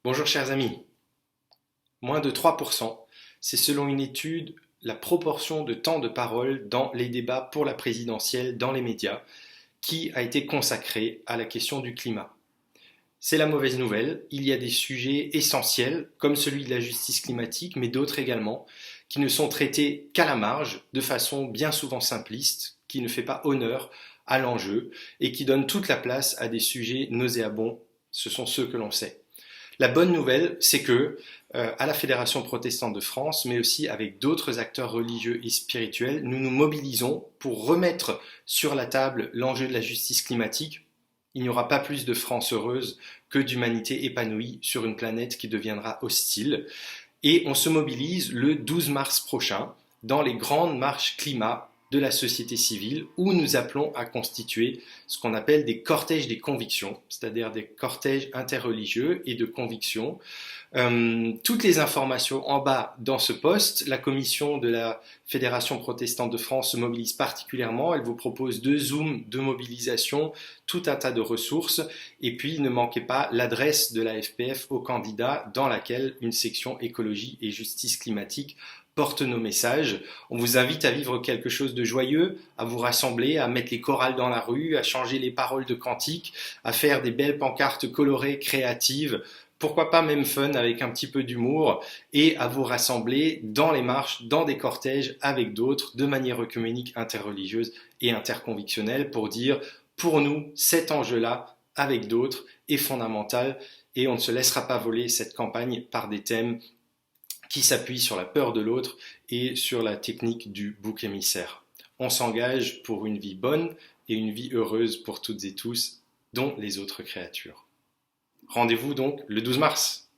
Bonjour chers amis, moins de 3%, c'est selon une étude la proportion de temps de parole dans les débats pour la présidentielle dans les médias qui a été consacrée à la question du climat. C'est la mauvaise nouvelle, il y a des sujets essentiels comme celui de la justice climatique, mais d'autres également, qui ne sont traités qu'à la marge, de façon bien souvent simpliste, qui ne fait pas honneur à l'enjeu et qui donne toute la place à des sujets nauséabonds, ce sont ceux que l'on sait. La bonne nouvelle, c'est que à la Fédération protestante de France, mais aussi avec d'autres acteurs religieux et spirituels, nous nous mobilisons pour remettre sur la table l'enjeu de la justice climatique. Il n'y aura pas plus de France heureuse que d'humanité épanouie sur une planète qui deviendra hostile. Et on se mobilise le 12 mars prochain dans les grandes marches climat de la société civile où nous appelons à constituer ce qu'on appelle des cortèges des convictions, c'est-à-dire des cortèges interreligieux et de convictions. Toutes les informations en bas dans ce post. La commission de la Fédération protestante de France se mobilise particulièrement. Elle vous propose 2 zooms de mobilisation, tout un tas de ressources. Et puis, ne manquez pas l'adresse de la FPF aux candidats dans laquelle une section écologie et justice climatique porte nos messages. On vous invite à vivre quelque chose de joyeux, à vous rassembler, à mettre les chorales dans la rue, à changer les paroles de cantiques, à faire des belles pancartes colorées, créatives, pourquoi pas même fun avec un petit peu d'humour, et à vous rassembler dans les marches, dans des cortèges avec d'autres, de manière œcuménique, interreligieuse et interconvictionnelle, pour dire, pour nous, cet enjeu-là, avec d'autres, est fondamental, et on ne se laissera pas voler cette campagne par des thèmes qui s'appuie sur la peur de l'autre et sur la technique du bouc émissaire. On s'engage pour une vie bonne et une vie heureuse pour toutes et tous, dont les autres créatures. Rendez-vous donc le 12 mars.